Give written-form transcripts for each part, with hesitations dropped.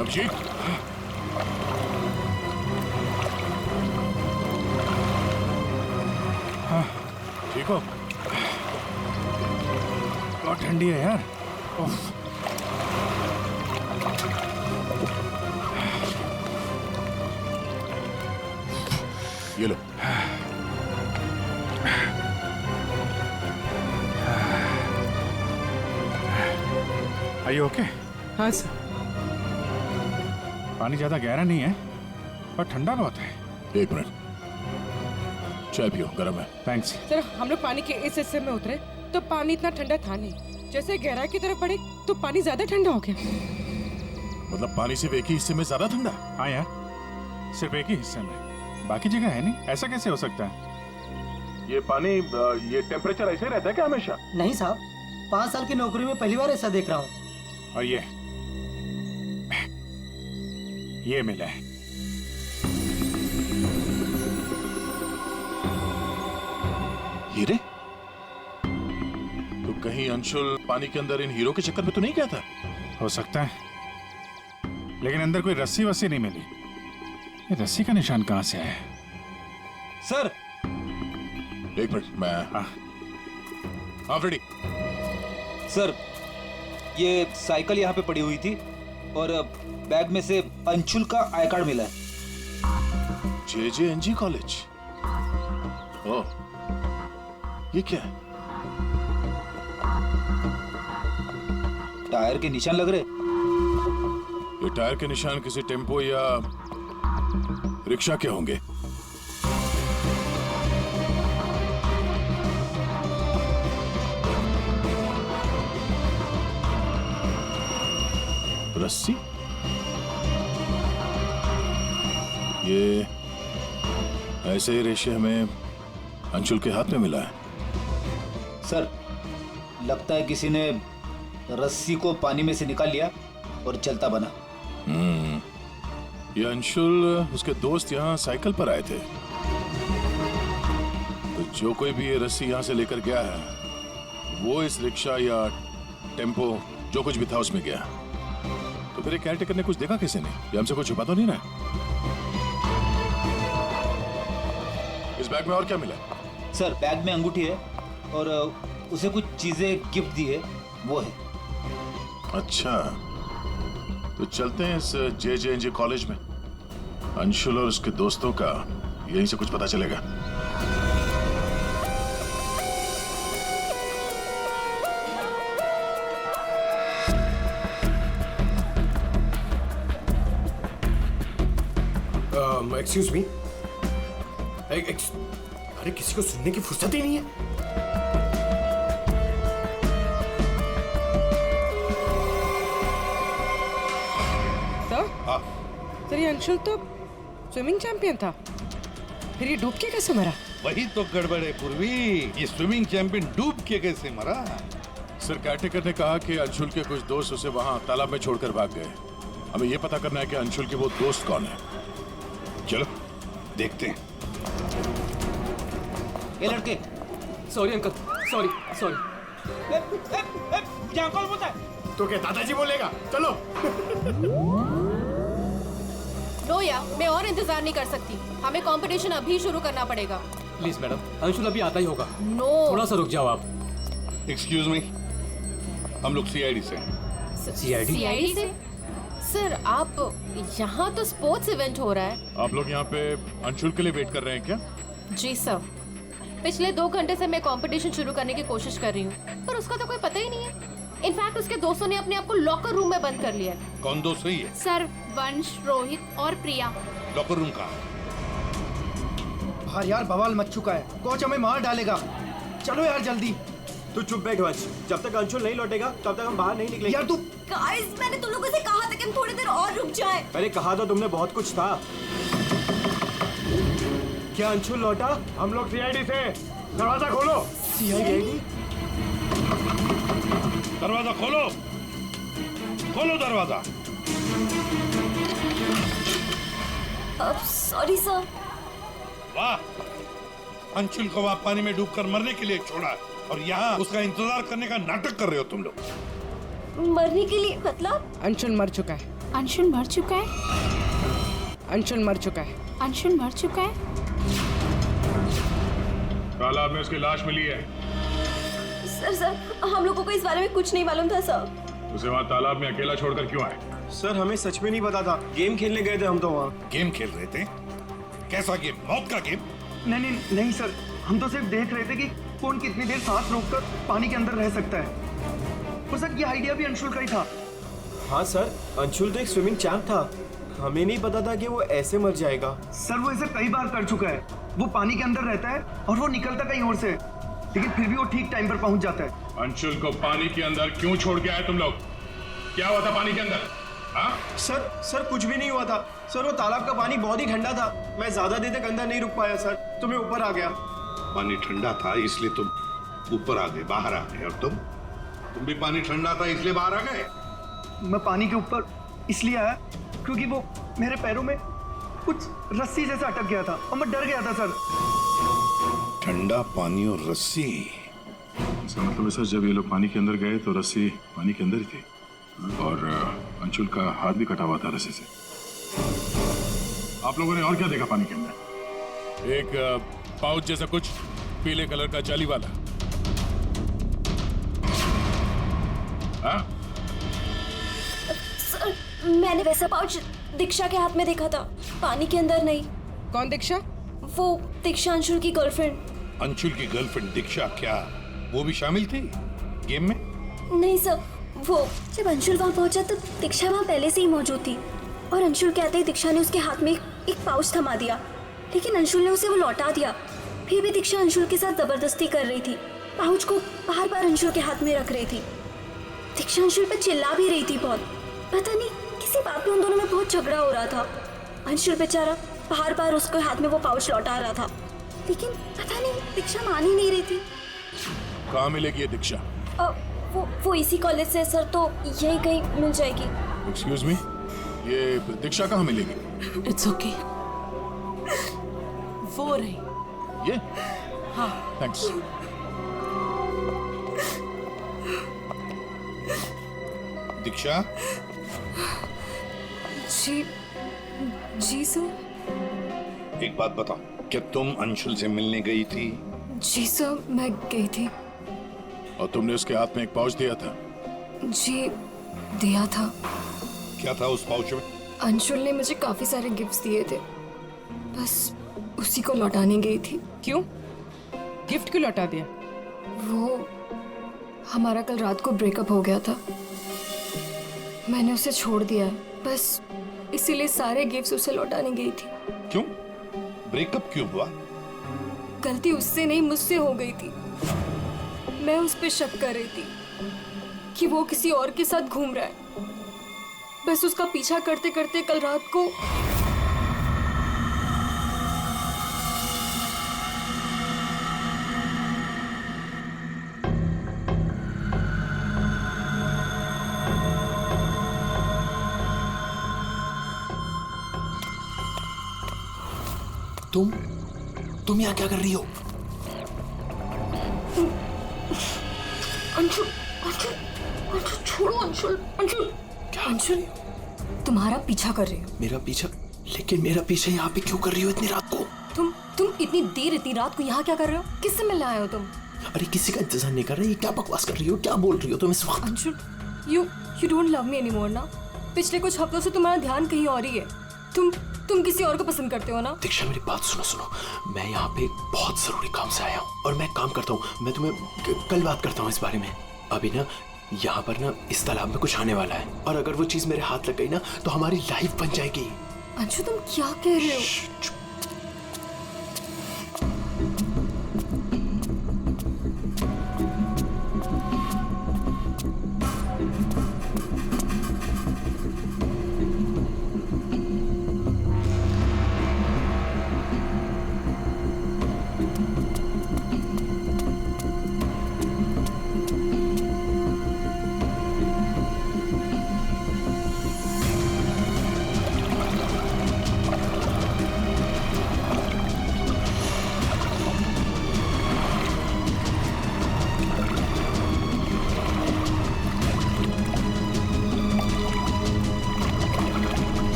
अभिषेक, हाँ ठीक हो? बहुत ठंडी है यार। उफ। ये लो। Are you okay? हाँ सर। पानी ज्यादा गहरा नहीं है और ठंडा बहुत है। एक मिनट, चाय पियो, गर्म है। थैंक्स। सर हम लोग पानी के इस हिस्से में उतरे तो पानी इतना ठंडा था नहीं, जैसे गहराई की तरफ बढ़े तो पानी ज्यादा ठंडा हो गया। मतलब पानी सिर्फ एक ही हिस्से में ज्यादा ठंडा? हाँ यार, सिर्फ एक ही हिस्से में, बाकी जगह है नहीं। ऐसा कैसे हो सकता है? ये पानी, ये टेम्परेचर ऐसे रहता है क्या हमेशा? नहीं साहब, 5 साल की नौकरी में पहली बार ऐसा देख रहा हूँ। और ये मिला है। हीरे? तो कहीं अंशुल पानी के अंदर इन हीरो के चक्कर में तो नहीं गया था? हो सकता है, लेकिन अंदर कोई रस्सी वस्सी नहीं मिली। ये रस्सी का निशान कहां से आया? सर एक मिनट, मैं हाँ फ्रेडी। सर, ये साइकिल यहाँ पे पड़ी हुई थी और बैग में से अंशुल का आई कार्ड मिला है। JJNG college? ओह, ये क्या है? टायर के निशान लग रहे। ये टायर के निशान किसी टेम्पो या रिक्शा के होंगे। रस्सी? ये ऐसे ही रेशे हमें अंशुल के हाथ में मिला है। सर, लगता है किसी ने रस्सी को पानी में से निकाल लिया और चलता बना। ये अंशुल, उसके दोस्त यहाँ साइकिल पर आए थे, तो जो कोई भी ये रस्सी यहाँ से लेकर गया है वो इस रिक्शा या टेम्पो जो कुछ भी था उसमें गया। तो फिर केयर टेकर ने कुछ देखा किसी ने? ये हमसे कुछ छुपा तो नहीं ना? इस बैग में और क्या मिला? सर, बैग में अंगूठी है और उसे कुछ चीजें गिफ्ट दी है, वो है। अच्छा, तो चलते हैं इस JJNG कॉलेज में। अंशुल और उसके दोस्तों का यहीं से कुछ पता चलेगा। एक्सक्यूज मी, अरे किसी को सुनने की फुर्सत ही नहीं है। सर ये अंशुल तो स्विमिंग चैंपियन था, फिर ये डूब के कैसे मरा? वही तो गड़बड़ है पूर्वी, ये स्विमिंग चैंपियन डूब के कैसे मरा? सर कैटेकर ने कहा कि अंशुल के कुछ दोस्त उसे वहां तालाब में छोड़कर भाग गए। हमें यह पता करना है कि अंशुल के वो दोस्त कौन है। चलो देखते हैं। ये लड़के सॉरी अंकल, सॉरी सॉरी। मुझे अंकल बोलता है। तो क्या दादाजी बोलेगा? चलो। नो या मैं और इंतजार नहीं कर सकती, हमें कंपटीशन अभी शुरू करना पड़ेगा। प्लीज मैडम, अंशुल अभी आता ही होगा। नो थोड़ा सा रुक जाओ आप। एक्सक्यूज मी, हम लोग सीआईडी से हैं। सीआईडी से? सर आप यहाँ तो स्पोर्ट्स इवेंट हो रहा है। आप लोग यहाँ पे अंशुल के लिए वेट कर रहे हैं क्या? जी सर, पिछले 2 घंटे से मैं कंपटीशन शुरू करने की कोशिश कर रही हूँ, पर उसका तो कोई पता ही नहीं है। इनफैक्ट उसके दोस्तों ने अपने आप को लॉकर रूम में बंद कर लिया है। कौन दोस्त सही है? सर वंश, रोहित और प्रिया। लॉकर रूम कहाँ है? बाहर यार बवाल मच चुका है, कोच हमें मार डालेगा। चलो यार जल्दी। तू चुप बैठ वंश, जब तक अंशुल नहीं लौटेगा तब तक हम बाहर नहीं निकलेंगे। यार तू गाइस मैंने तुम लोगों से कहा था कि हम थोड़ी देर और रुक जाएं। अरे कहा तो तुमने बहुत कुछ था। क्या अंशुल लौटा? हम लोग सीआईडी से। दरवाजा खोलो। सीआईडी? दरवाजा खोलो, खोलो दरवाजा। Sorry sir. वाह, अंशुल को वहां पानी में डूबकर मरने के लिए छोड़ा और यहाँ उसका इंतजार करने का नाटक कर रहे हो तुम लोग। मरने के लिए मतलब? अंशुल मर चुका है। अंशुल मर चुका है? अंशुल मर चुका है। अंशुल मर चुका है? तालाब में उसकी लाश मिली है। सर हम लोगों को इस बारे में कुछ नहीं मालूम था सर। उसे वहाँ तालाब में अकेला छोड़कर क्यों आए? सर हमें सच में नहीं पता था, गेम खेलने गए थे हम तो वहाँ। गेम खेल रहे थे? कैसा गेम? मौत का गेम? नहीं सर, हम तो सिर्फ देख रहे थे कि कौन कितनी देर सांस रोककर पानी के अंदर रह सकता है। और सर ये आइडिया भी अंशुल का ही था। हाँ सर, अंशुल तो एक स्विमिंग चैंप था, हमें नहीं पता था कि वो ऐसे मर जाएगा। सर वो ऐसा कई बार कर चुका है। वो पानी के अंदर रहता है और वो निकलता कहीं और से, लेकिन फिर भी वो ठीक टाइम पर पहुंच जाता है। अंशुल को पानी के अंदर क्यों छोड़ के आए तुम लोग? क्या हुआ था पानी के अंदर? हाँ? सर कुछ भी नहीं हुआ था। सर वो तालाब का पानी बहुत ही ठंडा था, मैं ज्यादा देर तक अंदर नहीं रुक पाया सर, तो मैं ऊपर आ गया। पानी ठंडा था इसलिए तुम ऊपर आ गए, बाहर आ गए। और तुम भी पानी ठंडा था इसलिए बाहर आ गए? मैं पानी के ऊपर इसलिए आया क्योंकि वो मेरे पैरों में कुछ रस्सी जैसा अटक गया था और मैं डर गया था सर। ठंडा पानी और रस्सी? इसका मतलब है सर, जब ये लोग पानी के अंदर गए तो रस्सी पानी के अंदर ही थी और अंशुल का हाथ भी कटा हुआ था रस्सी से। आप लोगों ने और क्या देखा पानी के अंदर? एक पाउच जैसा कुछ पीले कलर का जाली वाला। हाँ? सर मैंने वैसा पाउच दीक्षा के हाथ में देखा था, पानी के अंदर नहीं। कौन दीक्षा? वो दीक्षा अंशुल की गर्लफ्रेंड। अंशुल की गर्लफ्रेंड दीक्षा, क्या वो भी शामिल थी गेम में? नहीं सर, वो जब अंशुल वहाँ पहुंचा तो दीक्षा वहाँ पहले से ही मौजूद थी और अंशुल के आते ही दीक्षा ने उसके हाथ में एक पाउच थमा दिया, लेकिन अंशुल ने उसे वो लौटा दिया। फिर भी दीक्षा अंशुल के साथ जबरदस्ती कर रही थी, पाउच को बार बार अंशुल के हाथ में रख रही थी। दीक्षा अंशुल पर चिल्ला भी रही थी बहुत, पता नहीं किसी बात पे उन दोनों में बहुत झगड़ा हो रहा था। अंशुल बेचारा बार बार उसके हाथ में वो पाउच लौटा रहा था, लेकिन पता नहीं दीक्षा मान ही नहीं रही थी। कहाँ मिलेगी ये दीक्षा? वो इसी कॉलेज से सर, तो यही कहीं मिल जाएगी। एक्सक्यूज मी, ये दीक्षा कहाँ मिलेगी? It's okay. वो रही। ये? हाँ। थैंक्स। दीक्षा? जी सर। एक बात बताओ, क्या तुम अंशुल से मिलने गई थी? जी सर, मैं गई थी। और तुमने उसके हाथ में एक पाउच दिया था? जी दिया था। क्या था उस पाउच में? अंशुल ने मुझे काफी सारे गिफ्ट्स दिए थे, बस उसी को लौटाने गई थी। क्यों? गिफ्ट क्यों लौटा दिया? वो हमारा कल रात को ब्रेकअप हो गया था, मैंने उसे छोड़ दिया है, बस इसीलिए सारे गिफ्ट्स उसे लौटाने गई थी। क्यों? ब्रेकअप क्यों हुआ? गलती उससे नहीं मुझसे हो गई थी। मैं उस पे शक कर रही थी कि वो किसी और के साथ घूम रहा है। बस उसका पीछा करते करते कल रात को तुम यहाँ क्या कर रही हो? अंशुल, अंशुल, अंशुल छोड़ो अंशुल, अंशुल। क्या? अंशुल, तुम्हारा पीछा कर रही हो। मेरा पीछा? लेकिन मेरा पीछा यहाँ पे क्यों कर रही हो इतनी रात को? तुम इतनी देर इतनी रात को यहाँ क्या कर रहे हो? किससे मिलने आए हो तुम? अरे किसी का इंतजार नहीं कर रही, क्या बकवास कर रही हो, क्या बोल रही हो तुम इस वक्त? Anshul, you don't love me anymore ना? पिछले कुछ हफ्तों से तुम्हारा ध्यान कहीं और ही है। तुम किसी और को पसंद करते हो ना? दीक्षा मेरी बात सुनो, मैं यहाँ पे बहुत जरूरी काम से आया हूँ और मैं काम करता हूँ। मैं तुम्हें कल बात करता हूँ इस बारे में। अभी ना यहाँ पर ना इस तालाब में कुछ आने वाला है और अगर वो चीज मेरे हाथ लग गई ना तो हमारी लाइफ बन जाएगी। अंशु तुम क्या कह रहे हो?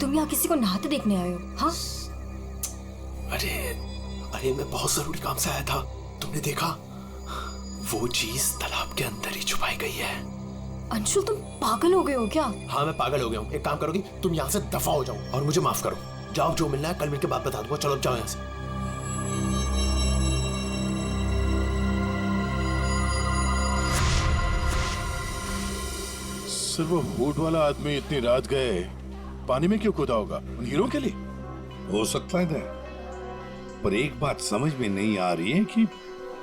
तुम यहाँ किसी को नहाते देखने आए हो? हाँ? अरे मैं बहुत जरूरी काम से आया था। तुमने देखा? वो चीज तालाब के अंदर ही छुपाई गई है। अंशुल तुम पागल हो गए हो क्या? हाँ मैं पागल हो गया हूँ। एक काम करोगी, तुम यहाँ से दफा हो जाओ और मुझे माफ करो। जाओ, जो मिलना है कल मिलके बात बता दूंगा। चलो जाओ यहाँ से। सर वो हुड वाला आदमी इतनी रात गए पानी में क्यों कूदा होगा? उन हीरो के लिए हो सकता है, पर एक बात समझ में नहीं आ रही है कि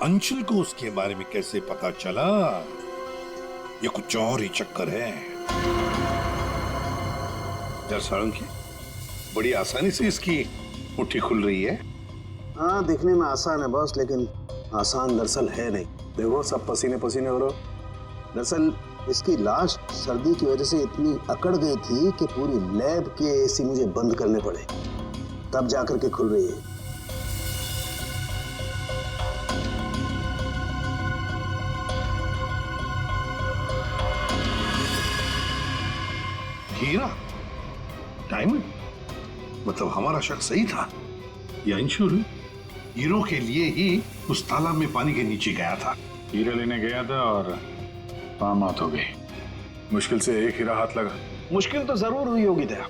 अंशुल को उसके बारे में कैसे पता चला। ये कुछ और ही चक्कर है। यार सारंगी, बड़ी आसानी से इसकी मुट्ठी खुल रही है। हाँ दिखने में आसान है बॉस, लेकिन आसान दरअसल है नहीं। देखो सब पसीने पसीने हो रहे। दरअसल इसकी लाश सर्दी की वजह से इतनी अकड़ गई थी कि पूरी लैब के एसी मुझे बंद करने पड़े, तब जाकर के खुल रही है। हीरा, डायमंड, मतलब हमारा शक सही था। ये अंशुल हीरो के लिए ही उस तालाब में पानी के नीचे गया था। हीरा लेने गया था और वहां मौत हो गई। मुश्किल से एक हीरा हाथ लगा। मुश्किल तो जरूर हुई होगी दया,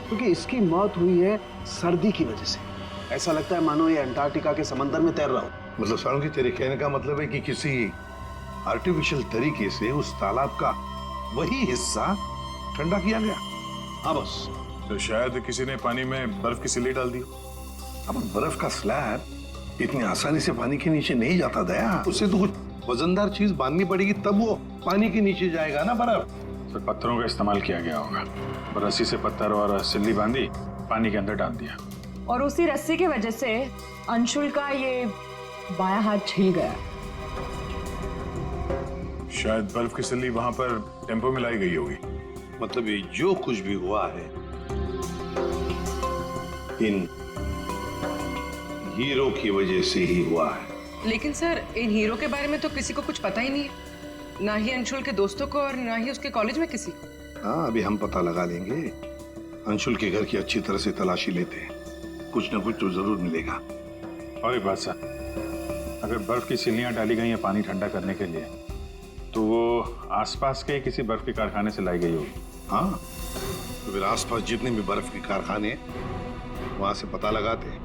क्योंकि इसकी मौत हुई है सर्दी की वजह से। ऐसा लगता है मानो ये अंटार्कटिका के समंदर में तैर रहा हूं। मतलब सारंगी, तेरे कहने का मतलब है कि किसी आर्टिफिशियल तरीके से उस तालाब का वही हिस्सा ठंडा किया गया। हाँ बस। तो शायद किसी ने पानी में बर्फ की सिल्ली डाल दी। अब बर्फ का स्लैब इतनी आसानी से पानी के नीचे नहीं जाता दया। उससे तो कुछ वजनदार चीज बांधनी पड़ेगी, तब वो पानी के नीचे जाएगा ना बर्फ। तो पत्थरों का इस्तेमाल किया गया होगा। रस्सी से पत्थर और सिल्ली बांधी, पानी के अंदर डाल दिया। और उसी रस्सी की वजह से अंशुल का ये बायां हाथ छिल गया। शायद बर्फ की सिल्ली वहां पर टेम्पो में लाई गई होगी। मतलब ये जो कुछ भी हुआ है इन हीरो की वजह से ही हुआ है। लेकिन सर इन हीरो के बारे में तो किसी को कुछ पता ही नहीं है, ना ही अंशुल के दोस्तों को और ना ही उसके कॉलेज में किसी को। हाँ अभी हम पता लगा लेंगे। अंशुल के घर की अच्छी तरह से तलाशी लेते हैं, कुछ ना कुछ तो जरूर मिलेगा। और एक बात सर, अगर बर्फ की सिल्लियां डाली गई हैं पानी ठंडा करने के लिए, तो वो आसपास के किसी बर्फ के कारखाने से लाई गई होगी। हाँ, तो फिर आसपास जितने भी बर्फ के कारखाने हैं, वहां से पता लगाते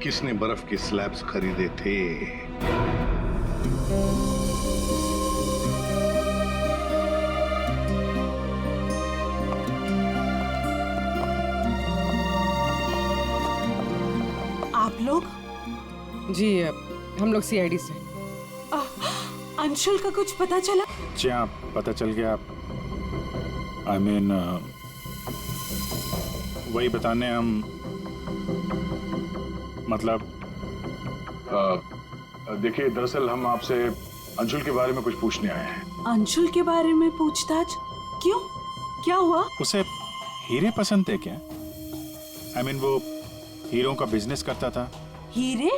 किसने बर्फ के स्लैब्स खरीदे थे। आप लोग? जी हम लोग सीआईडी से। अंशुल का कुछ पता चला? जी हाँ, पता चल गया। आई मीन वही बताने हम, मतलब देखिए, दरअसल हम आपसे अंशुल के बारे में कुछ पूछने आए हैं। अंशुल के बारे में पूछताछ? क्यों, क्या हुआ? उसे हीरे पसंद थे क्या? आई मीन वो हीरों का बिजनेस करता था। हीरे?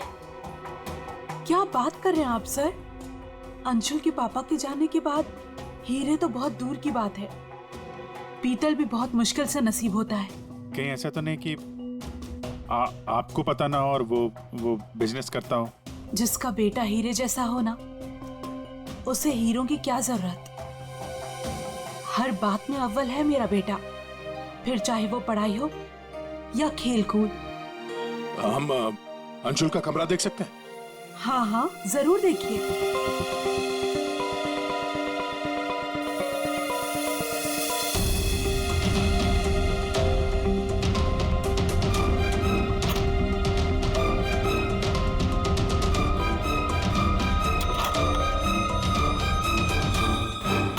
क्या बात कर रहे हैं आप सर? अंशुल के पापा के जाने के बाद हीरे तो बहुत दूर की बात है, पीतल भी बहुत मुश्किल से नसीब होता है। कहीं ऐसा तो नहीं कि आपको पता ना हो और वो बिजनेस करता हो? जिसका बेटा हीरे जैसा हो ना, उसे हीरों की क्या जरूरत। हर बात में अव्वल है मेरा बेटा, फिर चाहे वो पढ़ाई हो या खेल कूद। हम अंशुल का कमरा देख सकते हैं? हाँ हाँ, जरूर देखिए।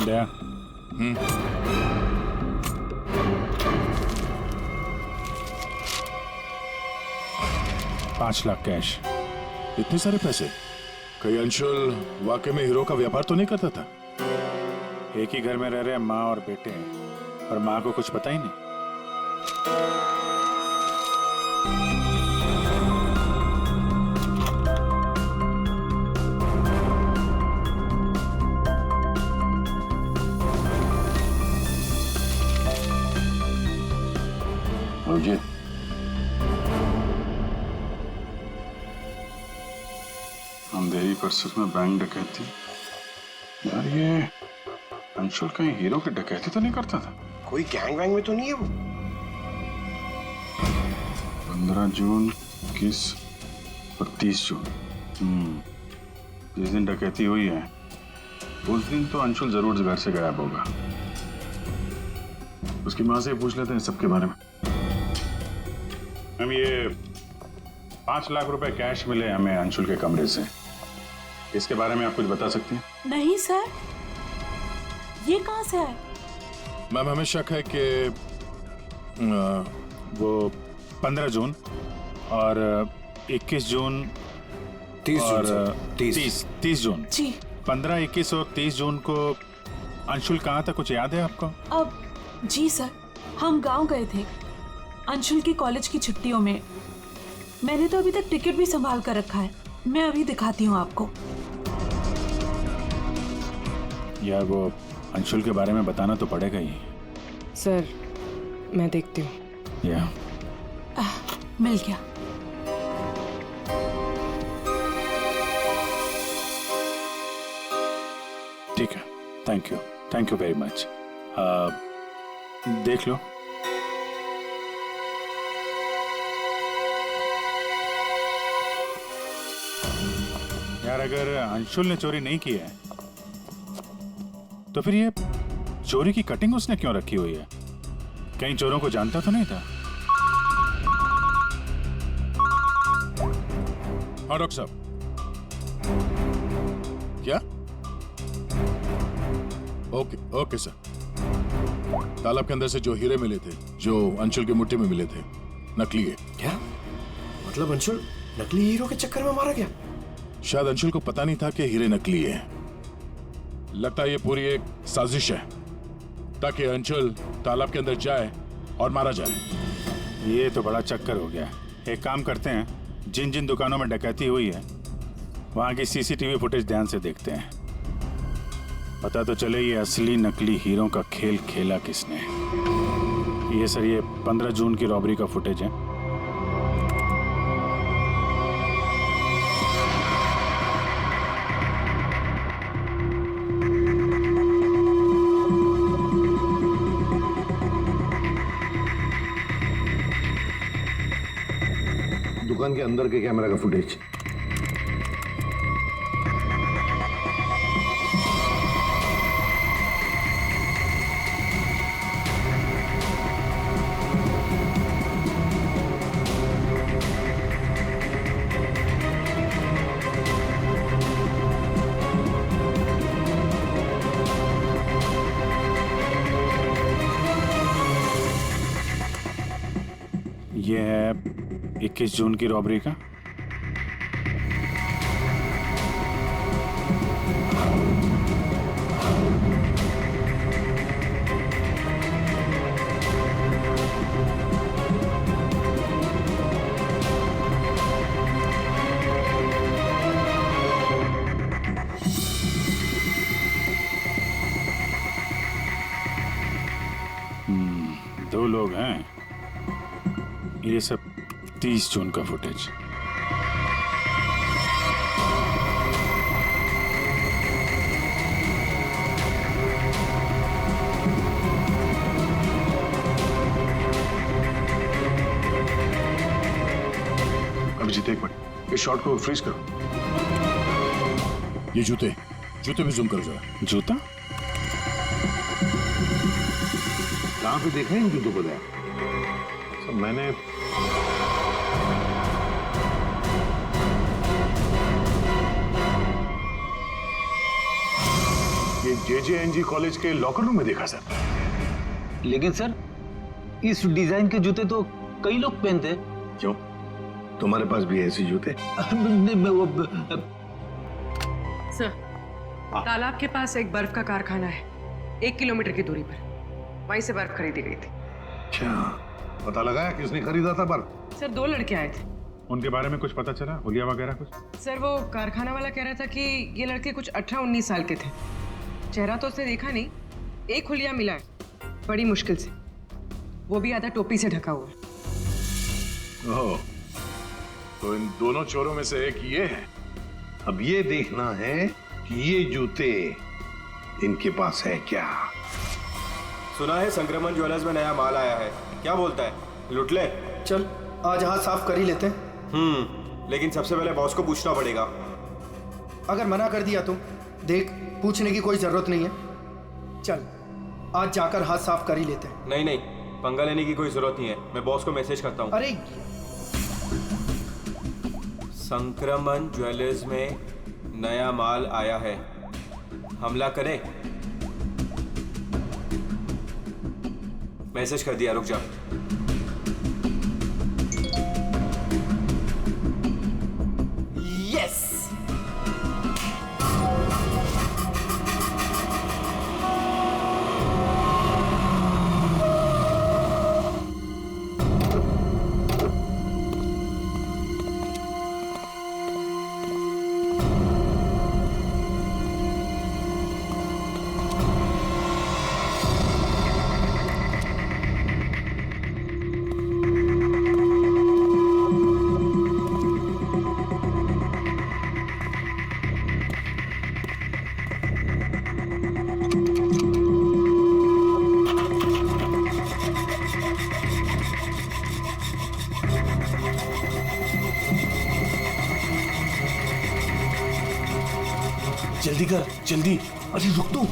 दया। 5 लाख कैश। इतने सारे पैसे? कहीं अंशुल वाकई में हीरो का व्यापार तो नहीं करता था? एक ही घर में रह रहे माँ और बेटे हैं, और माँ को कुछ पता ही नहीं। जी, अंधेरी परिसर में बैंक डकैती। यार, ये अंशुल कहीं हीरो की डकैती तो नहीं करता था? कोई गैंग वैंग में तो नहीं है वो? 15 जून, 21 और 30 जून। जिस दिन डकैती हुई है उस दिन तो अंशुल जरूर घर से गायब होगा। उसकी माँ से पूछ लेते हैं सबके बारे में। हम ये 5 लाख रुपए कैश मिले हमें अंशुल के कमरे से, इसके बारे में आप कुछ बता सकती हैं? नहीं सर, ये कहाँ से आए? मैम, हमें शक है कि वो 15 जून और 21 जून 30 जून जी। 15, 21 और 30 जून को अंशुल कहाँ था, कुछ याद है आपको? अब जी सर, हम गांव गए थे अंशुल की कॉलेज की छुट्टियों में। मैंने तो अभी तक टिकट भी संभाल कर रखा है, मैं अभी दिखाती हूँ आपको। यार, वो अंशुल के बारे में बताना तो पड़ेगा ही। सर, मैं देखती हूँ। या मिल गया। ठीक है, थैंक यू वेरी मच। देख लो। यार, अगर अंशुल ने चोरी नहीं की है तो फिर ये चोरी की कटिंग उसने क्यों रखी हुई है? कहीं चोरों को जानता तो नहीं था? हाँ डॉक्टर साहब। क्या? Okay sir. तालाब के अंदर से जो हीरे मिले थे, जो अंशुल की मुट्ठी में मिले थे, नकली है। क्या मतलब? अंशुल नकली हीरो के चक्कर में मारा गया? शायद अंशुल को पता नहीं था कि हीरे नकली है। लगता है ये पूरी एक साजिश है ताकि अंशुल तालाब के अंदर जाए और मारा जाए। ये तो बड़ा चक्कर हो गया। एक काम करते हैं, जिन जिन दुकानों में डकैती हुई है वहां की सीसीटीवी फुटेज ध्यान से देखते हैं। पता तो चले ये असली नकली हीरो का खेल खेला किसने। ये सर, ये 15 जून की रॉबरी का फुटेज है। दुकान के अंदर के कैमरा का फुटेज। ये है 21 जून की रॉबरी का। दो लोग हैं। ये सब 30 जून का फुटेज। अभिजीत एक मिनट, इस शॉट को फ्रीज करो। ये जूते पे जूम करो जरा। जूता कहाँ पे देख रहे हैं इन जूतों को? सब मैंने ये JJNG कॉलेज के लॉकर रूम में देखा सर। लेकिन सर इस डिजाइन के जूते तो कई लोग पहनते हैं। क्यों, तुम्हारे पास भी ऐसे जूते? सर, तालाब के पास एक बर्फ का कारखाना है, 1 किलोमीटर की दूरी पर। वहीं से बर्फ खरीदी गई थी। अच्छा, पता लगाया किसने खरीदा था बर्फ? सर 2 लड़के आए थे। उनके बारे में कुछ पता चला? हुलिया वगैरह कुछ? सर वो कारखाना वाला कह रहा था कि ये लड़के कुछ 18-19 साल के थे। चेहरा तो उसने देखा नहीं, एक हुलिया मिला है बड़ी मुश्किल से, वो भी आधा टोपी से ढका हुआ है। ओह, तो इन दोनों चोरों में से एक ये है। अब ये देखना है कि ये जूते इनके पास है क्या। सुना है संक्रमण ज्वेलर्स में नया माल आया है, क्या बोलता है, लुट ले? चल आज हाथ साफ कर ही लेते हैं। लेकिन सबसे पहले बॉस को पूछना पड़ेगा। अगर मना कर दिया तो देख, पूछने की कोई जरूरत नहीं है। चल आज जाकर हाथ साफ कर ही लेते हैं। नहीं नहीं, पंगा लेने की कोई जरूरत नहीं है, मैं बॉस को मैसेज करता हूँ। अरे संक्रमण ज्वेलर्स में नया माल आया है, हमला करें? मैसेज कर दिया, रुक जा। यस, जल्दी कर, जल्दी। अरे रुक तो।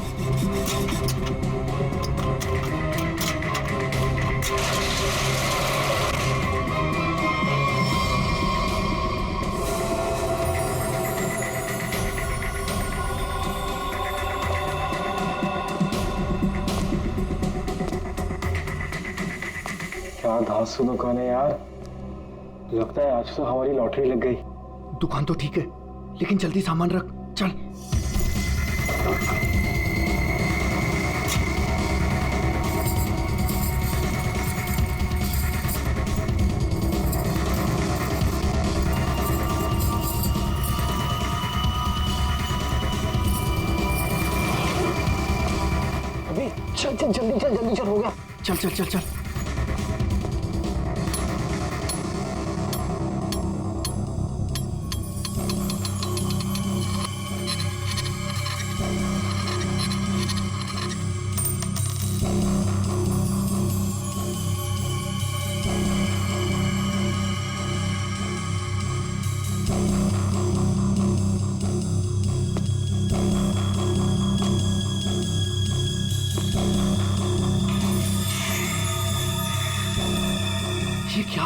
क्या धांसू दुकान है यार, लगता है आज तो हमारी लॉटरी लग गई। दुकान तो ठीक है, लेकिन जल्दी सामान रख, चल। अभी चल चल, जल्दी चल, जल्दी चल, हो गया। चल चल चल चल।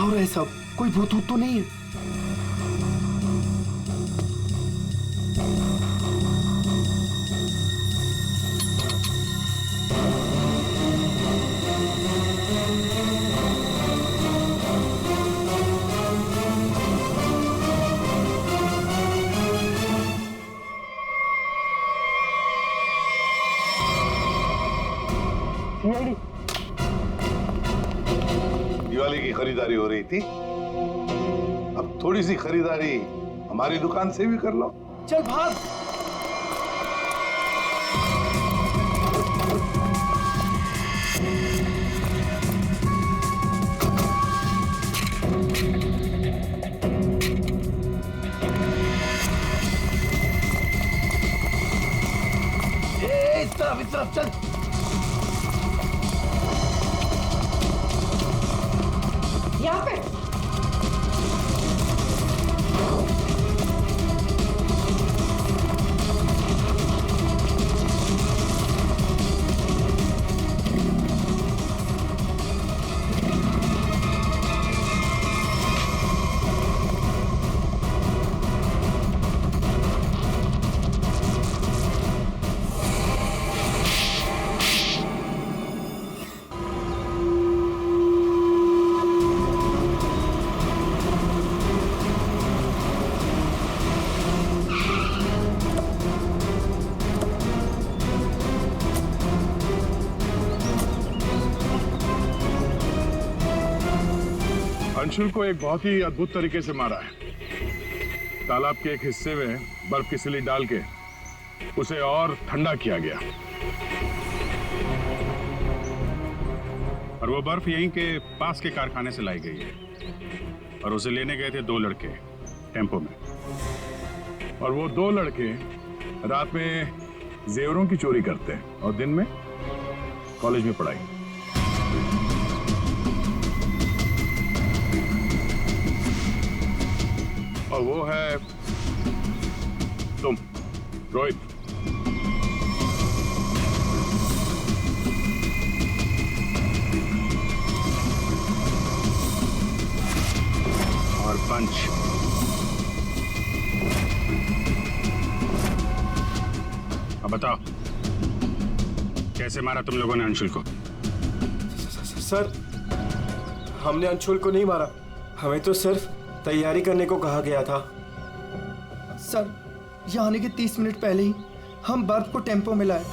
हो रहा है सब? कोई भूत तो नहीं है? दिवाली की खरीदारी हो रही थी, अब थोड़ी सी खरीदारी हमारी दुकान से भी कर लो। चल भाग। इस तरफ चल। यहाँ पे अंशुल को एक बहुत ही अद्भुत तरीके से मारा है। तालाब के एक हिस्से में बर्फ की सिल्ली डाल के उसे और ठंडा किया गया, और वो बर्फ यहीं के पास के कारखाने से लाई गई है। और उसे लेने गए थे 2 लड़के टेम्पो में, और वो 2 लड़के रात में जेवरों की चोरी करते हैं और दिन में कॉलेज में पढ़ाई। और वो है तुम, रोहित। और पंच। अब बताओ, कैसे मारा तुम लोगों ने अंशुल को? सर, हमने अंशुल को नहीं मारा, हमें तो सिर्फ तैयारी करने को कहा गया था। सर, यहाँ आने के 30 मिनट पहले ही हम बर्फ को टेम्पो में लाए।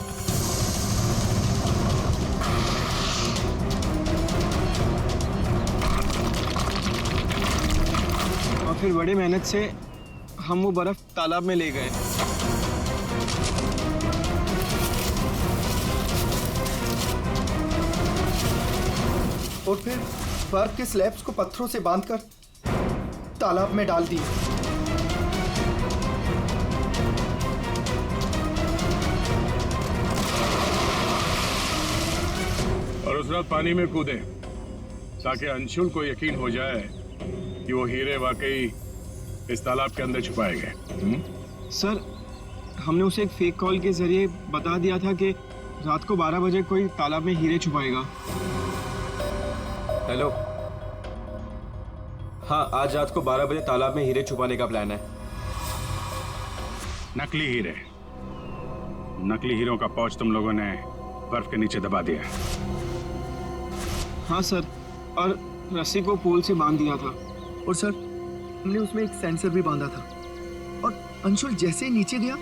और फिर बड़ी मेहनत से हम वो बर्फ तालाब में ले गए। और फिर बर्फ के स्लैब्स को पत्थरों से बांधकर तालाब में डाल दिए। और उस रात पानी में कूदे ताकि अंशुल को यकीन हो जाए कि वो हीरे वाकई इस तालाब के अंदर छुपाए गए। सर, हमने उसे एक फेक कॉल के जरिए बता दिया था कि रात को 12 बजे कोई तालाब में हीरे छुपाएगा। हेलो, हाँ, आज रात को 12 बजे तालाब में हीरे छुपाने का प्लान है। नकली हीरे, नकली हीरों का पाउच तुम लोगों ने बर्फ के नीचे दबा दिया। हाँ सर, और रस्सी को पोल से बांध दिया था। और सर, हमने उसमें एक सेंसर भी बांधा था, और अंशुल जैसे ही नीचे गया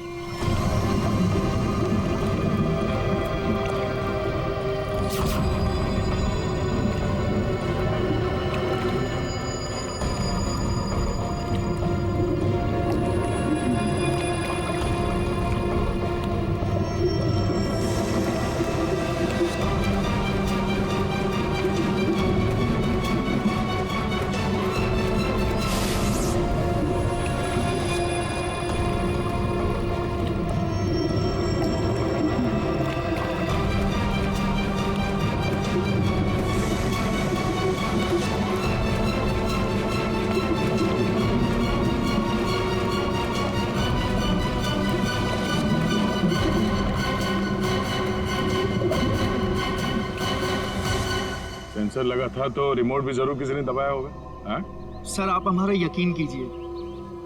सेंसर लगा था तो रिमोट भी जरूर किसी ने दबाया होगा। हाँ? सर आप हमारा यकीन कीजिए,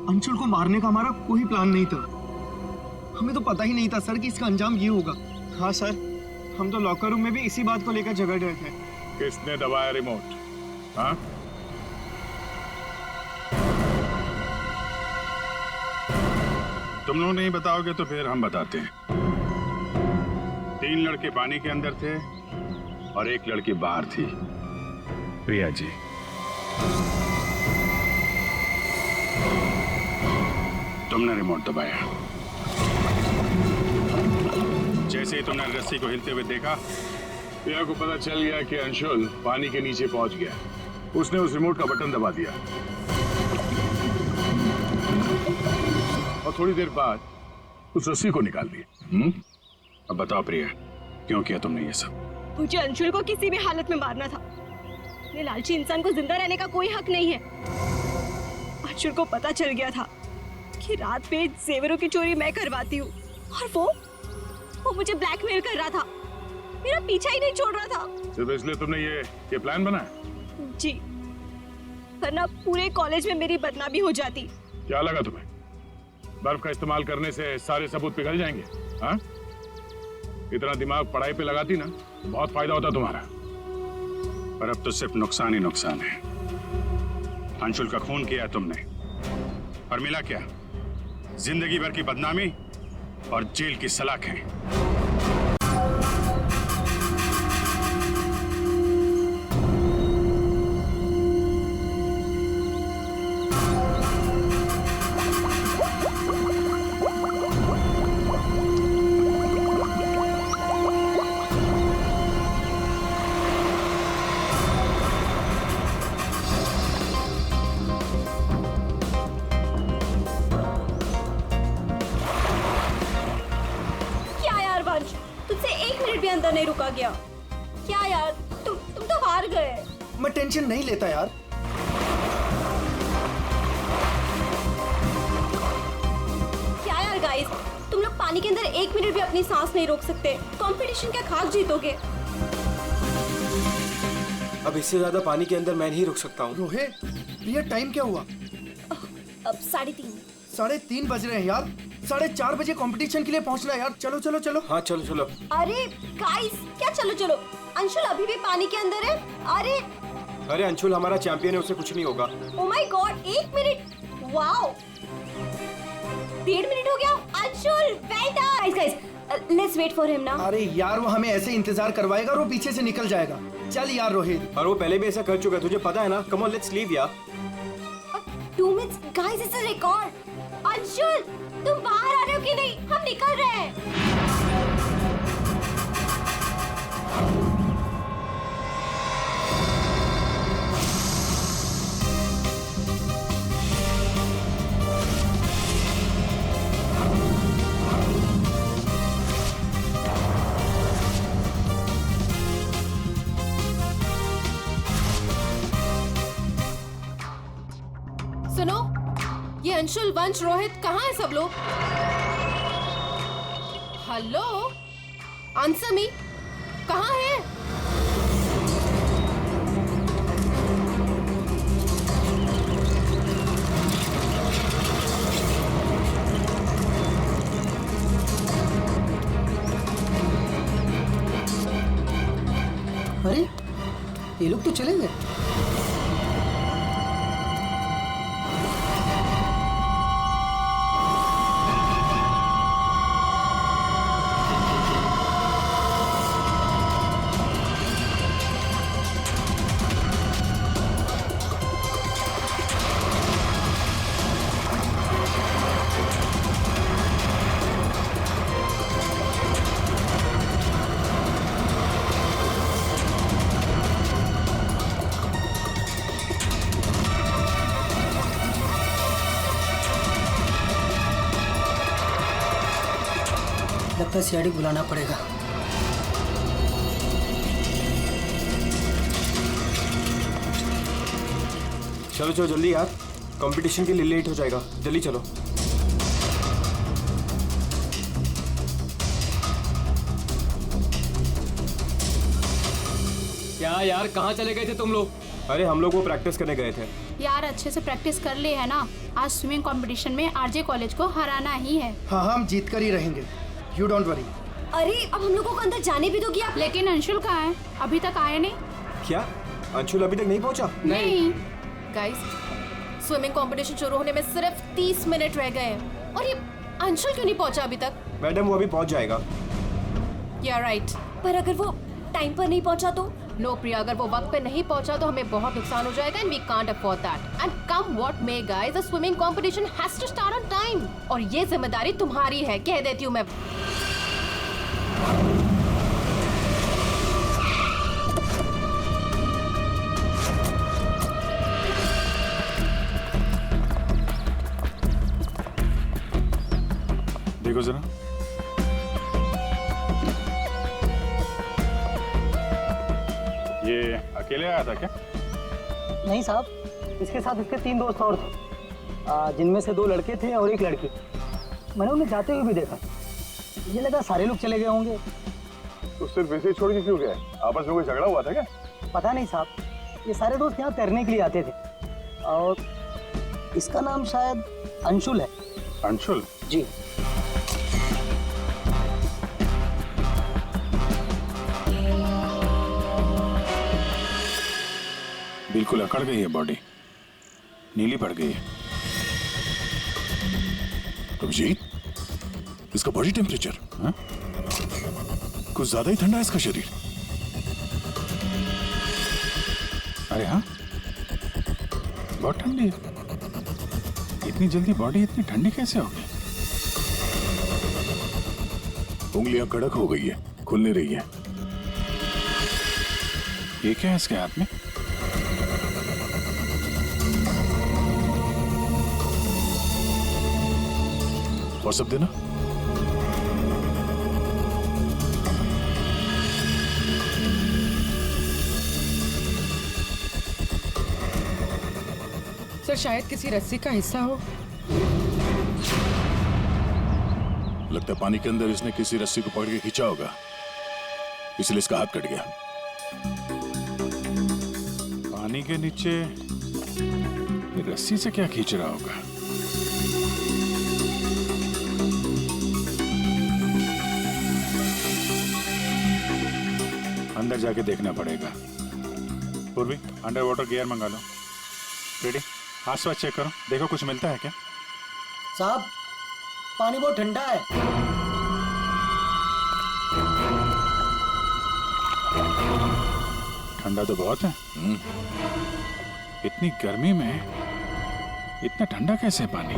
अंशुल को मारने का हमारा कोई प्लान नहीं था। हमें तो पता ही नहीं था सर कि इसका अंजाम ये होगा। हाँ सर, हम तो लॉकर रूम में भी इसी बात को लेकर झगड़ रहे थे। किसने दबाया रिमोट? हाँ? तुम लोग नहीं बताओगे तो फिर हम बताते हैं। 3 लड़के पानी के अंदर थे और 1 लड़की बाहर थी, प्रिया जी। तुमने रिमोट दबाया। जैसे ही तुमने रस्सी को हिलते हुए देखा, प्रिया को पता चल गया कि अंशुल पानी के नीचे पहुंच गया। उसने उस रिमोट का बटन दबा दिया और थोड़ी देर बाद उस रस्सी को निकाल दिया। अब बताओ प्रिया, क्यों किया तुमने ये सब? मुझे अंशुल को किसी भी हालत में मारना था। ये लालची इंसान को जिंदा रहने का कोई हक नहीं है। अंशुल को पता चल गया था कि रात में जेवरों की चोरी मैं करवाती हूँ और वो मुझे ब्लैकमेल कर रहा था, मेरा पीछा ही नहीं छोड़ रहा था। सिर्फ इसलिए तुमने ये प्लान बनाया? जी, वरना पूरे कॉलेज में मेरी बदनामी हो जाती। क्या लगा तुम्हें बर्फ का इस्तेमाल करने से सारे सबूत पिघल जाएंगे? हाँ? इतना दिमाग पढ़ाई पे लगाती ना, बहुत फायदा होता तुम्हारा। पर अब तो सिर्फ नुकसान ही नुकसान है। अंशुल का खून किया तुमने, और मिला क्या? जिंदगी भर की बदनामी और जेल की सलाखें। अंदर नहीं रुका गया। क्या यार, तुम तो हार गए। मैं टेंशन नहीं लेता यार। क्या यार गाइस, तुम लोग पानी के अंदर 1 मिनट भी अपनी सांस नहीं रोक सकते। कंपटीशन क्या खाक जीतोगे? अब इससे ज्यादा पानी के अंदर मैं नहीं रुक सकता हूँ। रोहित, ये टाइम क्या हुआ? अब 3:30। 3:30 बज रहे हैं यार। 4:30 बजे कंपटीशन के लिए पहुंचना है यार। चलो चलो चलो। हाँ चलो चलो। अरे गाइस, क्या चलो चलो? अंशुल अभी भी पानी के अंदर है। अरे अंशुल हमारा चैंपियन है, उसे कुछ नहीं होगा। Oh my god, 1 minute. Wow, 1.5 minute हो गया। Anshul well done. Guys let's wait for him now. अरे यार, वो हमें ऐसे इंतजार करवाएगा और वो पीछे से निकल जाएगा। चल यार रोहित। और वो पहले भी ऐसा कर चुका है, तुझे पता है ना। कम ऑन लेट्स लीव यार। 2 minutes guys, it's a record. Anshul तुम बाहर आ रहे हो कि नहीं? हम निकल रहे हैं। सुनो, ये अंशुल, वंश, रोहित कहाँ है सब लोग? हेलो, आंसर मी, कहाँ है? अरे ये लोग तो चले गए। लगता है सीआईडी बुलाना पड़ेगा। चलो चलो जल्दी यार, कंपटीशन के लिए लेट हो जाएगा। जल्दी चलो। क्या यार, कहाँ चले गए थे तुम लोग? अरे हम लोग वो प्रैक्टिस करने गए थे। यार अच्छे से प्रैक्टिस कर ली है ना, आज स्विमिंग कंपटीशन में आरजे कॉलेज को हराना ही है। हाँ हम जीत कर ही रहेंगे, यू डोंट वरी। अरे अब हम लोगों को अंदर जाने भी दोगी आप? लेकिन अंशुल कहाँ है? अभी तक आया नहीं। क्या अंशुल अभी तक नहीं पहुंचा? नहीं। गाइस, स्विमिंग कंपटीशन शुरू होने में सिर्फ 30 मिनट रह गए हैं और ये अंशुल क्यों नहीं पहुंचा अभी तक? मैडम वो अभी पहुंच जाएगा। या राइट। पर अगर वो टाइम पर नहीं पहुंचा तो? नो प्रिया, अगर वो वक्त पे नहीं पहुंचा तो हमें बहुत नुकसान हो जाएगा and we can't afford that. And come what may guys, the swimming competition has to start on time और ये जिम्मेदारी तुम्हारी है, कह देती हूँ मैं। देखो जरा, ये अकेले आया था क्या? नहीं साहब, इसके साथ इसके 3 दोस्त और थे, जिनमें से 2 लड़के थे और 1 लड़की। मैंने उन्हें जाते हुए भी देखा, ये लगा सारे लोग चले गए होंगे। तो सिर्फ वैसे ही छोड़ के क्यों गए? आपस में कोई झगड़ा हुआ था क्या? पता नहीं साहब, ये सारे दोस्त यहाँ तैरने के लिए आते थे और इसका नाम शायद अंशुल है। अंशुल? जी। बिल्कुल अकड़ गई है बॉडी, नीली पड़ गई है। अभिजीत, इसका बॉडी टेम्परेचर कुछ ज्यादा ही ठंडा है इसका शरीर। अरे हाँ, बहुत ठंडी है। इतनी जल्दी बॉडी इतनी ठंडी कैसे हो गई? उंगलियां कड़क हो गई है, खुल नहीं रही है। ये क्या है इसके हाथ में? व्हाट्सएप देना। सर शायद किसी रस्सी का हिस्सा हो। लगता है पानी के अंदर इसने किसी रस्सी को पकड़ के खींचा होगा, इसलिए इसका हाथ कट गया। पानी के नीचे ये रस्सी से क्या खींच रहा होगा? अंदर जाके देखना पड़ेगा। पूर्वी, अंडर वाटर गियर मंगा लो। रेडी? आसपास चेक करो, देखो कुछ मिलता है क्या? साहब, पानी बहुत ठंडा है। ठंडा तो बहुत है। इतनी गर्मी में इतना ठंडा कैसे है पानी?